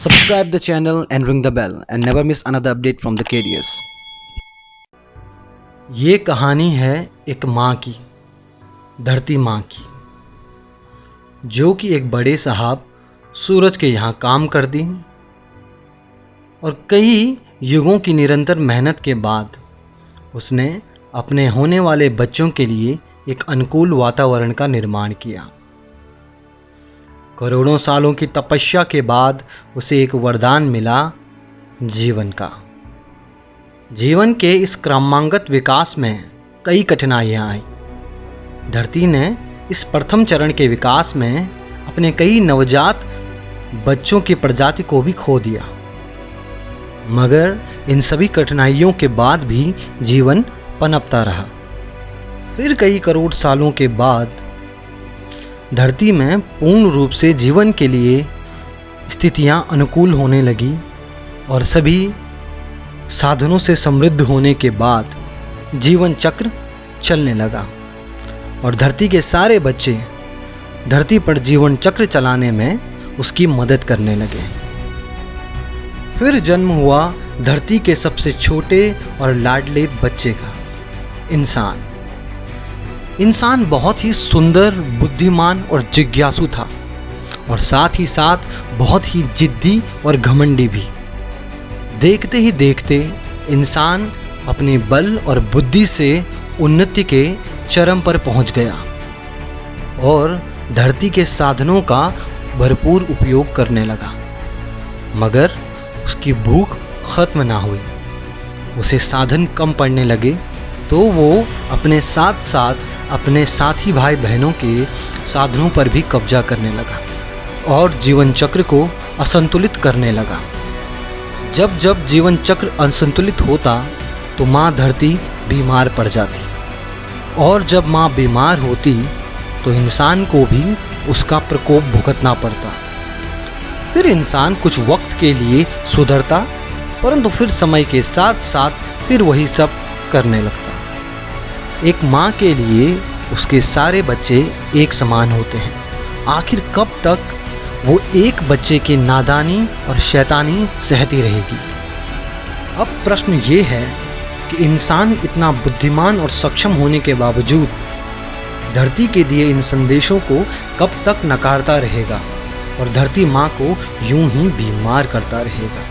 Subscribe the channel and ring the bell and never miss another update from the KDS। ये कहानी है एक माँ की, धरती माँ की, जो कि एक बड़े साहब सूरज के यहाँ काम करती हैं और कई युगों की निरंतर मेहनत के बाद उसने अपने होने वाले बच्चों के लिए एक अनुकूल वातावरण का निर्माण किया। करोड़ों सालों की तपस्या के बाद उसे एक वरदान मिला, जीवन का। जीवन के इस क्रमागत विकास में कई कठिनाइयाँ आई। धरती ने इस प्रथम चरण के विकास में अपने कई नवजात बच्चों की प्रजाति को भी खो दिया, मगर इन सभी कठिनाइयों के बाद भी जीवन पनपता रहा। फिर कई करोड़ सालों के बाद धरती में पूर्ण रूप से जीवन के लिए स्थितियां अनुकूल होने लगी और सभी साधनों से समृद्ध होने के बाद जीवन चक्र चलने लगा और धरती के सारे बच्चे धरती पर जीवन चक्र चलाने में उसकी मदद करने लगे। फिर जन्म हुआ धरती के सबसे छोटे और लाडले बच्चे का, इंसान। इंसान बहुत ही सुंदर, बुद्धिमान और जिज्ञासु था और साथ ही साथ बहुत ही जिद्दी और घमंडी भी। देखते ही देखते इंसान अपने बल और बुद्धि से उन्नति के चरम पर पहुंच गया और धरती के साधनों का भरपूर उपयोग करने लगा, मगर उसकी भूख खत्म ना हुई। उसे साधन कम पड़ने लगे तो वो अपने साथ साथ अपने साथी भाई बहनों के साधनों पर भी कब्जा करने लगा और जीवन चक्र को असंतुलित करने लगा। जब जब जीवन चक्र असंतुलित होता तो माँ धरती बीमार पड़ जाती और जब माँ बीमार होती तो इंसान को भी उसका प्रकोप भुगतना पड़ता। फिर इंसान कुछ वक्त के लिए सुधरता, परंतु फिर समय के साथ साथ फिर वही सब करने लगता। एक माँ के लिए उसके सारे बच्चे एक समान होते हैं। आखिर कब तक वो एक बच्चे की नादानी और शैतानी सहती रहेगी? अब प्रश्न ये है कि इंसान इतना बुद्धिमान और सक्षम होने के बावजूद धरती के दिए इन संदेशों को कब तक नकारता रहेगा और धरती माँ को यूं ही बीमार करता रहेगा।